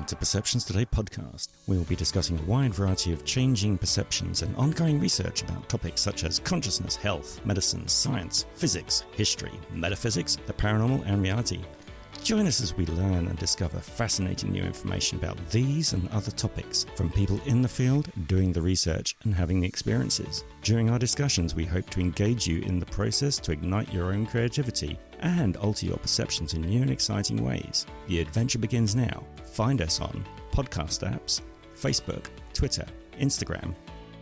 to Perceptions Today podcast. We will be discussing a wide variety of changing perceptions and ongoing research about topics such as consciousness, health, medicine, science, physics, history, metaphysics, the paranormal, and reality. Join us as we learn and discover fascinating new information about these and other topics from people in the field, doing the research, and having the experiences. During our discussions, we hope to engage you in the process to ignite your own creativity and alter your perceptions in new and exciting ways. The adventure begins now. Find us on podcast apps, Facebook, Twitter, Instagram.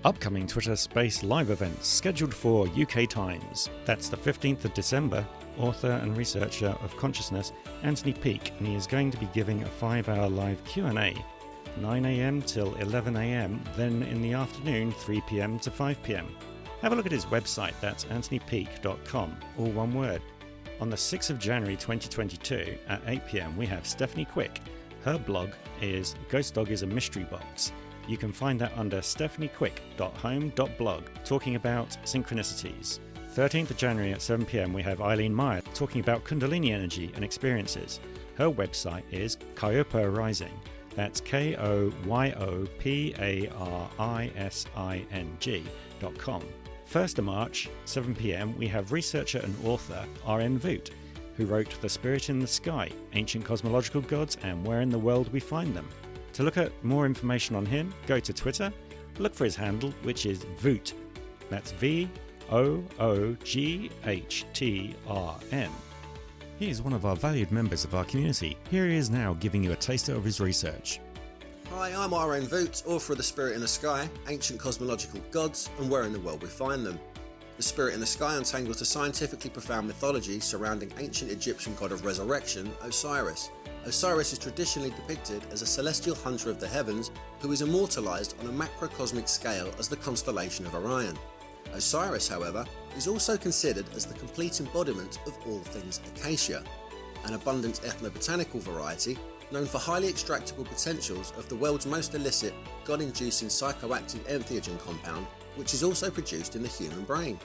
Upcoming Twitter Space live events scheduled for UK times. That's the 15th of December. Author and researcher of consciousness, Anthony Peake, and he is going to be giving a 5-hour live Q&A, 9 a.m. till 11 a.m, then in the afternoon, 3 p.m. to 5 p.m. Have a look at his website, that's anthonypeake.com, all one word. On the 6th of January 2022 at 8 p.m, we have Stephanie Quick. Her blog is Ghost Dog is a Mystery Box. You can find that under stephaniequick.home.blog, talking about synchronicities. 13th of January at 7 p.m, we have Eileen Meyer talking about kundalini energy and experiences. Her website is Kyopa Rising. That's KOYOPARISING.com. 1st of March, 7 p.m, we have researcher and author RN Vooght, who wrote The Spirit in the Sky, Ancient Cosmological Gods and Where in the World We Find Them. To look at more information on him, go to Twitter, look for his handle, which is Vooght. That's VOOGHTRN. He is one of our valued members of our community. Here he is now giving you a taster of his research. Hi, I'm RN Vooght, author of The Spirit in the Sky, Ancient Cosmological Gods and Where in the World We Find Them. The Spirit in the Sky untangles the scientifically profound mythology surrounding ancient Egyptian god of resurrection, Osiris. Osiris is traditionally depicted as a celestial hunter of the heavens who is immortalised on a macrocosmic scale as the constellation of Orion. Osiris, however, is also considered as the complete embodiment of all things acacia, an abundant ethnobotanical variety known for highly extractable potentials of the world's most illicit, god-inducing psychoactive entheogen compound, which is also produced in the human brain.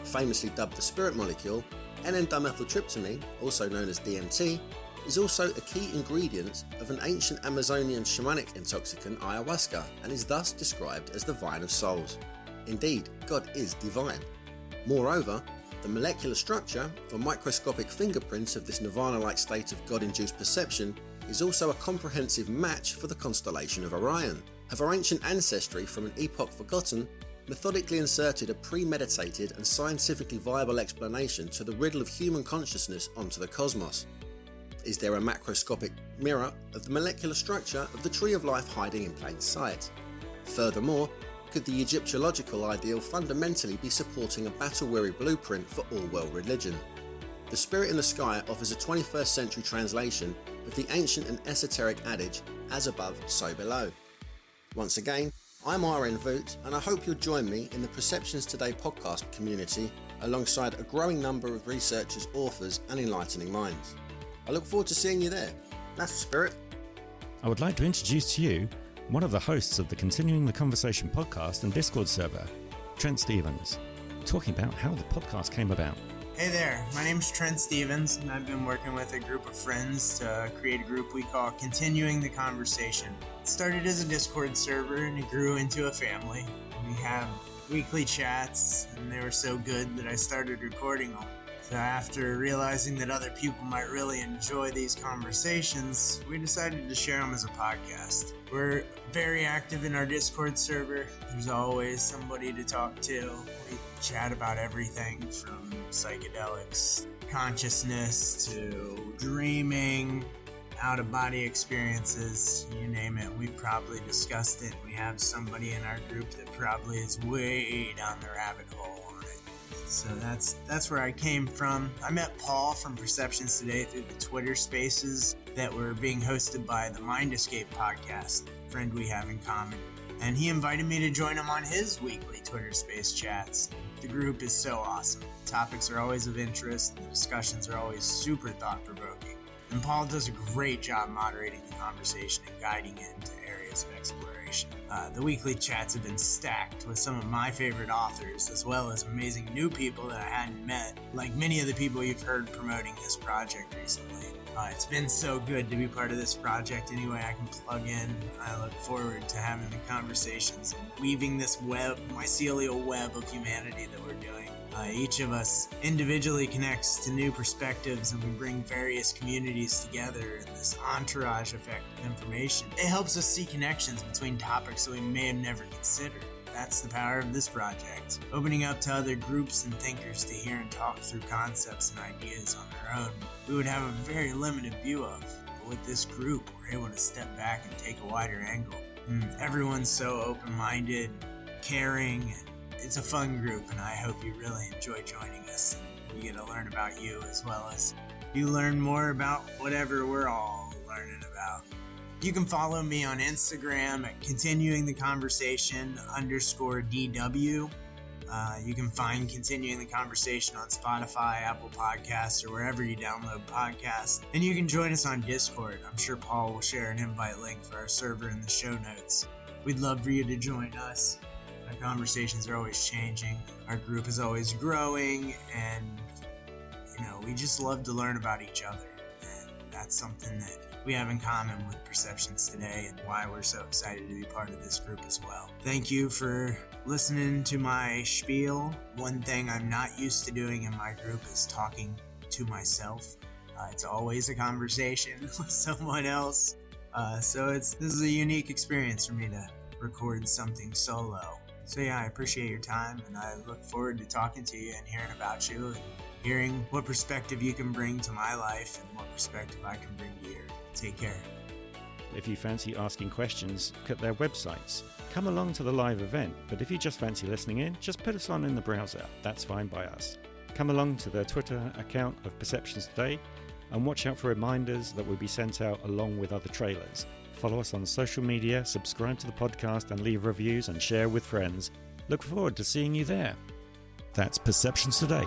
Famously dubbed the spirit molecule, N,N-dimethyltryptamine, also known as DMT, is also a key ingredient of an ancient Amazonian shamanic intoxicant ayahuasca and is thus described as the vine of souls. Indeed, God is divine. Moreover, the molecular structure, or microscopic fingerprints of this nirvana-like state of God-induced perception, is also a comprehensive match for the constellation of Orion. Of our ancient ancestry from an epoch forgotten, methodically inserted a premeditated and scientifically viable explanation to the riddle of human consciousness onto the cosmos. Is there a macroscopic mirror of the molecular structure of the tree of life hiding in plain sight? Furthermore, could the Egyptological ideal fundamentally be supporting a battle-weary blueprint for all world religion? The Spirit in the Sky offers a 21st century translation of the ancient and esoteric adage, as above, so below. Once again, I'm RN Vooght, and I hope you'll join me in the Perceptions Today podcast community alongside a growing number of researchers, authors, and enlightening minds. I look forward to seeing you there. That's the spirit. I would like to introduce to you one of the hosts of the Continuing the Conversation podcast and Discord server, Trent Stephens, talking about how the podcast came about. Hey there, my name's Trent Stephens, and I've been working with a group of friends to create a group we call Continuing the Conversation. It started as a Discord server, and it grew into a family. We have weekly chats, and they were so good that I started recording them. So after realizing that other people might really enjoy these conversations, we decided to share them as a podcast. We're very active in our Discord server. There's always somebody to talk to. We chat about everything from psychedelics, consciousness, to dreaming, out-of-body experiences, you name it. We've probably discussed it. We have somebody in our group that probably is way down the rabbit hole on it. So that's where I came from. I met Paul from Perceptions Today through the Twitter spaces that were being hosted by the Mind Escape podcast, a friend we have in common. And he invited me to join him on his weekly Twitter space chats. The group is so awesome. The topics are always of interest, and the discussions are always super thought-provoking. And Paul does a great job moderating the conversation and guiding it into areas areas of exploration. The weekly chats have been stacked with some of my favorite authors, as well as amazing new people that I hadn't met, like many of the people you've heard promoting this project recently. It's been so good to be part of this project any way I can plug in. I look forward to having the conversations and weaving this mycelial web of humanity that we're doing. Each of us individually connects to new perspectives, and we bring various communities together in this entourage effect of information. It helps us see connections between topics that we may have never considered. That's the power of this project, opening up to other groups and thinkers to hear and talk through concepts and ideas on their own we would have a very limited view of. But with this group, we're able to step back and take a wider angle. Everyone's so open-minded, caring. It's a fun group, and I hope you really enjoy joining us. And you get to learn about you as well as you learn more about whatever we're all learning about. You can follow me on Instagram at continuingtheconversation_DW. You can find Continuing the Conversation on Spotify, Apple Podcasts, or wherever you download podcasts. And you can join us on Discord. I'm sure Paul will share an invite link for our server in the show notes. We'd love for you to join us. Our conversations are always changing. Our group is always growing, and we just love to learn about each other. And that's something that we have in common with Perceptions Today, and why we're so excited to be part of this group as well. Thank you for listening to my spiel. One thing I'm not used to doing in my group is talking to myself. It's always a conversation with someone else. So this is a unique experience for me to record something solo. So yeah, I appreciate your time, and I look forward to talking to you and hearing about you and hearing what perspective you can bring to my life and what perspective I can bring to yours. Take care. If you fancy asking questions, look at their websites. Come along to the live event, but if you just fancy listening in, just put us on in the browser. That's fine by us. Come along to the Twitter account of Perceptions Today, and watch out for reminders that will be sent out along with other trailers. Follow us on social media, subscribe to the podcast, and leave reviews and share with friends. Look forward to seeing you there. That's Perceptions Today.